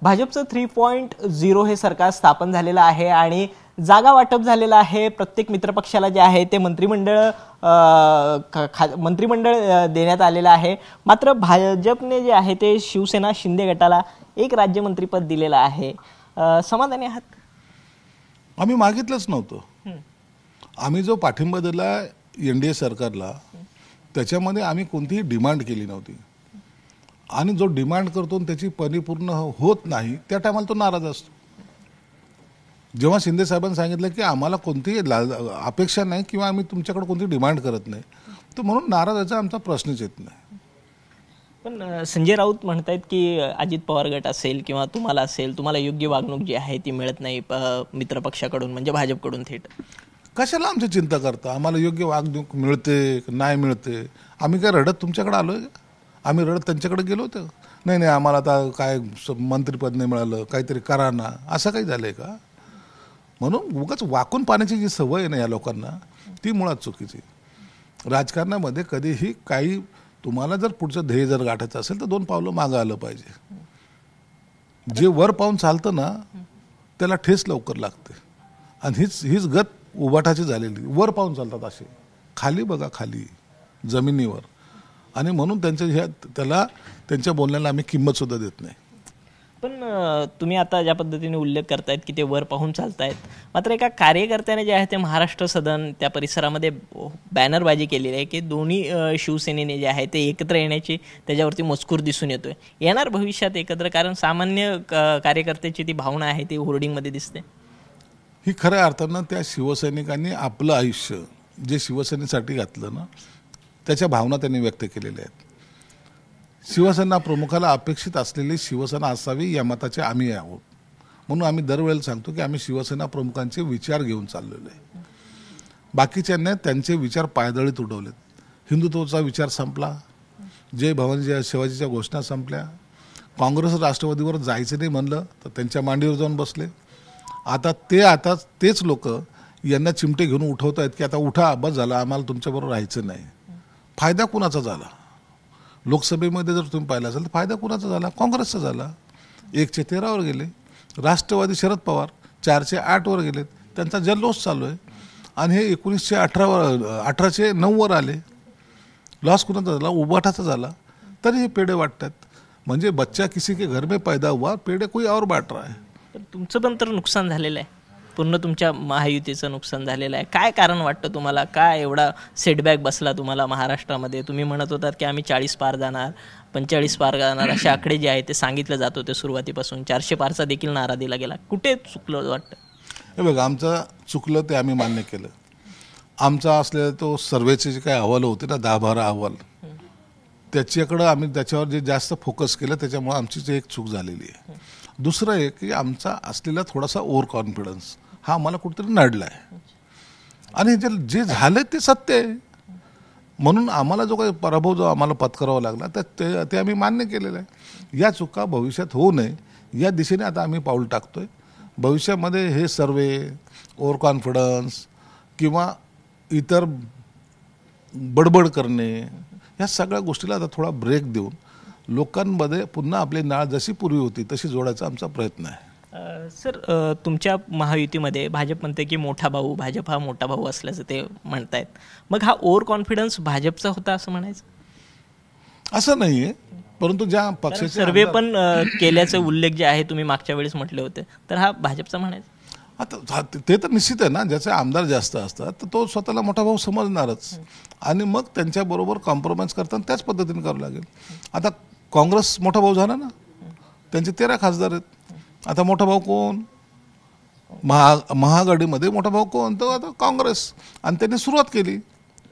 भाजपचं 3.0 हे सरकार स्थापन झालेलं आहे आणि जागा वाटप झालेलं आहे। प्रत्येक मित्रपक्षाला जे आहे ते मंत्रिमंडळ देण्यात आलेलं आहे। मात्र भाजपने जे आहे ते शिवसेना शिंदे गटाला एक राज्यमंत्रीपद दिलेलं आहे। समाधानी आहात? आम्ही मागितलंच नव्हतं। आम्ही जो पाठिंबा दिला एनडीए सरकारला त्याच्यामध्ये आम्ही कोणतीही डिमांड केली नव्हती आणि जो डिमांड करतो त्याची परिपूर्ण होत नाही त्या टायमाला तो नाराज असतो। जेव्हा शिंदे साहेबांनी सांगितलं की आम्हाला कोणतीही अपेक्षा नाही किंवा आम्ही तुमच्याकडे कोणती डिमांड करत नाही, तर म्हणून नाराजाचा आमचा प्रश्नच येत नाही। पण संजय राऊत म्हणतात की अजित पवार गट असेल किंवा तुम्हाला असेल, तुम्हाला योग्य वागणूक जी आहे ती मिळत नाही मित्रपक्षाकडून, म्हणजे भाजपकडून थेट। कशाला आमची चिंता करता? आम्हाला योग्य वागणूक मिळते नाही मिळते, आम्ही काय रडत तुमच्याकडे आलोय? आम्ही रडत त्यांच्याकडे गेलो होतो? नाही नाही, आम्हाला आता काय मंत्रिपद नाही मिळालं, काहीतरी करा ना, असं काही झालंय का? म्हणून उगाच वाकून पाण्याची जी सवय आहे ना या लोकांना, ती मुळात चुकीची। राजकारणामध्ये कधीही काही तुम्हाला जर पुढचं ध्येय जर गाठायचं असेल तर 2 पावलं मागं आलं पाहिजे। जे वर पाहून चालतं ना त्याला ठेस लवकर लागते आणि हीच गत उभाटाची झालेली। वर पाहून चालतात असे, खाली बघा, खाली जमिनीवर, आणि म्हणून त्याला त्यांच्या बोलण्याला आम्ही किंमत सुद्धा देत नाही। पण तुम्ही आता ज्या पद्धतीने उल्लेख करतायत की ते वर पाहून चालतायत, मात्र एका कार्यकर्त्याने जे आहे ते महाराष्ट्र सदन त्या परिसरामध्ये बॅनरबाजी केलेली आहे की दोन्ही शिवसेनेने जे आहे ते एकत्र येण्याची त्याच्यावरती मजकूर दिसून येतोय। येणार भविष्यात एकत्र, कारण सामान्य कार्यकर्त्याची ती भावना आहे ती होर्डिंगमध्ये दिसते। ही खऱ्या अर्थानं त्या शिवसैनिकांनी आपलं आयुष्य जे शिवसेनेसाठी घातलं ना त्याच्या भावना त्यांनी व्यक्त केलेल्या आहेत। शिवसेना प्रमुखाला अपेक्षित असलेली शिवसेना असावी या मताचे आम्ही आहोत, म्हणून आम्ही दरवेळेला सांगतो की आम्ही शिवसेना प्रमुखांचे विचार घेऊन चाललेलो आहे। बाकीच्यांनी त्यांचे विचार पायदळीत उडवलेत। हिंदुत्वाचा विचार संपला, जय भवानी शिवाजीच्या घोषणा संपल्या, काँग्रेस राष्ट्रवादीवर जायचं नाही म्हणलं तर त्यांच्या मांडीवर जाऊन बसले। आता तेच लोक यांना चिमटे घेऊन उठवत आहेत की आता उठा, बस झालं, आम्हाला तुमच्याबरोबर राहायचं नाही। फायदा कुणाचा झाला? लोकसभेमध्ये जर तुम्ही पाहिलं असेल तर फायदा कुणाचा झाला? काँग्रेसचा झाला। 113 वर गेले, राष्ट्रवादी शरद पवार 408 वर गेलेत, त्यांचा जल्लोष चालू आहे, आणि हे 1918 वर आले। लॉस कुणाचा झाला? उबाठाचा झाला। तरी हे पेढे वाटतात, म्हणजे बच्चा किसी के घर में पैदा हुआ, पेढे कोई और बांट रहा है। पण तुमचं पण तर नुकसान झालेलं आहे, पूर्ण तुमच्या महायुतीचं नुकसान झालेलं आहे। काय कारण वाटतं तुम्हाला? काय एवढा सेटबॅक बसला तुम्हाला महाराष्ट्रामध्ये? तुम्ही म्हणत होतात की आम्ही 40 पार जाणार, 45 पार जाणार, असे आकडे जे आहे ते सांगितलं जात होते सुरुवातीपासून। 400 पारचा देखील नारा दिला गेला। कुठे चुकलं वाटतं? हे बघा, आमचं चुकलं ते आम्ही मान्य केलं। आमचा असलेला तो सर्वेचे जे काही अहवाल होते ना, 10-12 अहवाल, त्याच्यावर जे जास्त फोकस केलं त्याच्यामुळे आमची एक चूक झालेली आहे। दुसरं आहे की आमचा असलेला थोडासा ओव्हर कॉन्फिडन्स हा आम्हाला कुठेतरी नडला आहे, आणि जे झालं ते सत्य आहे, म्हणून आम्हाला जो काही पराभव जो आम्हाला पत्करावा लागला तर ते आम्ही मान्य केलेलं आहे। या चुका भविष्यात होऊ नये या दिशेने आता आम्ही पाऊल टाकतोय। भविष्यामध्ये हे सर्वे, ओव्हर कॉन्फिडन्स किंवा इतर बडबड करणे, या सगळ्या गोष्टीला आता थोडा ब्रेक देऊन लोकांमध्ये पुन्हा आपली नाळ जशी पूर्वी होती तशी जोडायचा आमचा प्रयत्न आहे। सर, तुमच्या महायुतीमध्ये भाजप म्हणते की मोठा भाऊ, भाजप हा मोठा भाऊ असल्याचं ते म्हणतायत, मग हा ओव्हर कॉन्फिडन्स भाजपचा होता असं म्हणायचं? असं नाहीये, परंतु ज्या पक्षाचे सर्वे पण केल्याचे उल्लेख जे आहे तुम्ही मागच्या वेळेस म्हटले होते, तर हा भाजपचा म्हणायचं? आता ते तर निश्चित आहे ना, ज्याचे आमदार जास्त असतात तर तो स्वतःला मोठा भाऊ समजणारच, आणि मग त्यांच्याबरोबर कॉम्प्रोमाइज करताना त्याच पद्धतीने करावं लागेल। आता काँग्रेस मोठा भाऊ झाला ना, त्यांचे 13 खासदार आहेत। आता मोठा भाऊ कोण? महाआघाडीमध्ये मोठा भाऊ कोण? तर आता काँग्रेस, आणि त्यांनी सुरुवात केली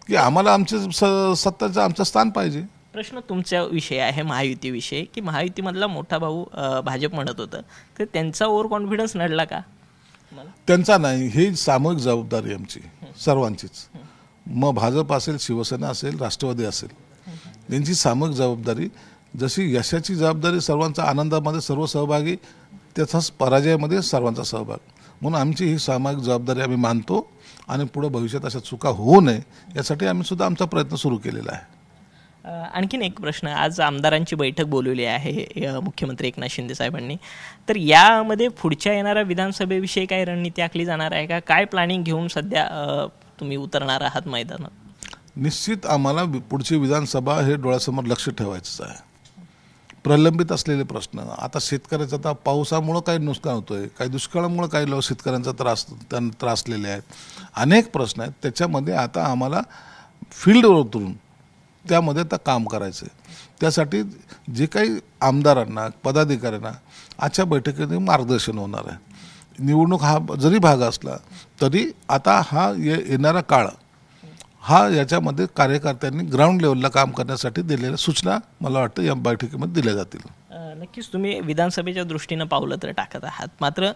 की आम्हाला सत्ताचं आमचं स्थान पाहिजे। प्रश्न तुमच्या विषय आहे, महायुतीविषयी, की महायुतीमधला मोठा भाऊ भाजप म्हणत होतं, तर त्यांचा ओव्हर कॉन्फिडन्स नडला का? त्यांचा नाही, ही सामूहिक जबाबदारी आमची सर्वांचीच। मग भाजप असेल, शिवसेना असेल, राष्ट्रवादी असेल, यांची सामूहिक जबाबदारी। जशी यशाची जबाबदारी सर्वांचा, आनंदामध्ये सर्व सहभागी, त्याचाच पराजयामध्ये सर्वांचा सहभाग, म्हणून आमची ही सामाजिक जबाबदारी आम्ही मानतो, आणि पुढे भविष्यात अशा चुका होऊ नये यासाठी आम्ही सुद्धा आमचा प्रयत्न सुरू केलेला आहे। आणखीन एक प्रश्न, आज आमदारांची बैठक बोलवली आहे मुख्यमंत्री एकनाथ शिंदे साहेबांनी, तर यामध्ये पुढच्या येणाऱ्या विधानसभेविषयी काय रणनीती आखली जाणार आहे का? काय प्लॅनिंग घेऊन सध्या तुम्ही उतरणार आहात मैदानात? निश्चित आम्हाला पुढची विधानसभा हे डोळ्यासमोर लक्ष ठेवायचं आहे. प्रलंबित असलेले प्रश्न, आता शेतकऱ्याचा आता पावसामुळं काही नुकसान होतोय, काही दुष्काळामुळं काही शेतकऱ्यांचा त्यांना त्रासलेले आहेत, अनेक प्रश्न आहेत. त्याच्यामध्ये आता आम्हाला फील्डवर उतरून त्यामध्ये आता काम करायचं आहे. त्यासाठी जे काही आमदारांना पदाधिकाऱ्यांना आजच्या बैठकीमध्ये मार्गदर्शन होणार आहे. निवडणूक हा जरी भाग असला तरी आता हा येणारा काळ हा याच्यामध्ये कार्यकर्त्यांनी ग्राउंड लेवलला काम करण्यासाठी दिलेल्या सूचना मला वाटतं या बैठकीमध्ये दिल्या जातील. नक्कीच तुम्ही विधानसभेच्या दृष्टीनं पावलं तर टाकत आहात, मात्र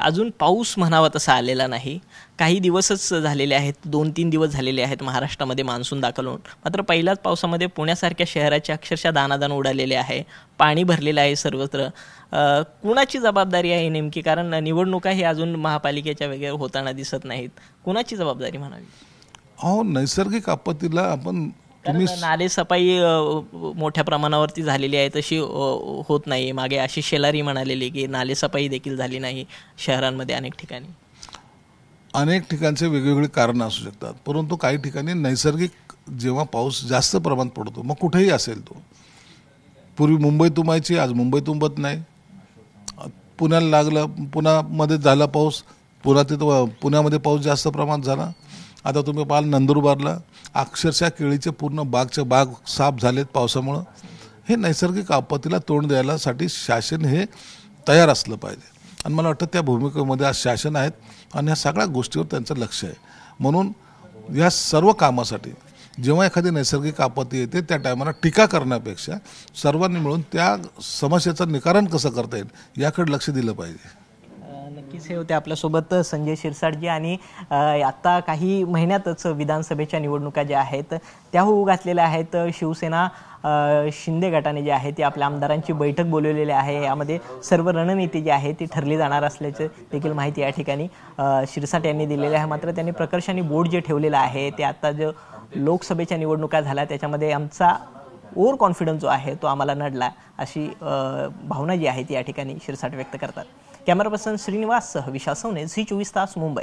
अजून पाऊस म्हणावा तसा आलेला नाही. काही दिवसच झालेले आहेत, 2-3 दिवस झालेले आहेत महाराष्ट्रामध्ये मान्सून दाखल होऊन, मात्र पहिल्याच पावसामध्ये पुण्यासारख्या शहराचे अक्षरशः दानादान उडालेले आहे, पाणी भरलेलं आहे सर्वत्र. कुणाची जबाबदारी आहे नेमकी? कारण निवडणुका ही अजून महापालिकेच्या वगैरे होताना दिसत नाहीत. कुणाची जबाबदारी म्हणावी? नैसर्गिक आपत्तीला आपण नाले सफाई मोठ्या प्रमाणावरती झालेली आहे, तशी होत नाही. मागे आशिष शेलार म्हणालेली की नाले सफाई देखील झाली नाही शहरांमध्ये अनेक ठिकाणी. अनेक ठिकाणचे वेगवेगळे कारण असू शकतात, परंतु काही ठिकाणी नैसर्गिक जेव्हा पाऊस जास्त प्रमाणात पडतो, मग कुठेही असेल तो, पूर्वी मुंबईत उमायची, आज मुंबईत उमत नाही. पुण्याला लागलं, पुण्यामध्ये झाला पाऊस, पुण्यामध्ये पाऊस जास्त प्रमाणात झाला. आता तुम्ही पाहाल नंदुरबारला अक्षरशः केळीचे पूर्ण बाग साफ झालेत पावसामुळं. हे नैसर्गिक आपत्तीला तोंड द्यायलासाठी शासन हे तयार असलं पाहिजे, आणि मला वाटतं त्या भूमिकेमध्ये आज शासन आहेत आणि ह्या सगळ्या गोष्टीवर त्यांचं लक्ष आहे. म्हणून या सर्व कामासाठी जेव्हा एखादी नैसर्गिक आपत्ती येते त्या टायमाला टीका करण्यापेक्षा सर्वांनी मिळून त्या समस्येचं निवारण कसं करता येईल याकडे लक्ष दिलं पाहिजे. नक्कीच हे होते आपल्यासोबत संजय शिरसाटजी. आणि आता काही महिन्यातच विधानसभेच्या निवडणुका ज्या आहेत त्या होऊ घातलेल्या आहेत. शिवसेना शिंदे गटाने जे आहे ते आपल्या आमदारांची बैठक बोलवलेली आहे. यामध्ये सर्व रणनीती जी आहे ती ठरली जाणार असल्याचे देखील माहिती या ठिकाणी शिरसाट यांनी दिलेली आहे. मात्र त्यांनी प्रकर्षाने बोर्ड जे ठेवलेलं आहे ते आता जो लोकसभेच्या निवडणुका झाल्या त्याच्यामध्ये आमचा ओव्हर कॉन्फिडन्स जो आहे तो आम्हाला नडला, अशी भावना जी आहे ती या ठिकाणी शिरसाट व्यक्त करतात. कॅमेरा पर्सन श्रीनिवाससह विशाल सवने, झी 24 तास, मुंबई.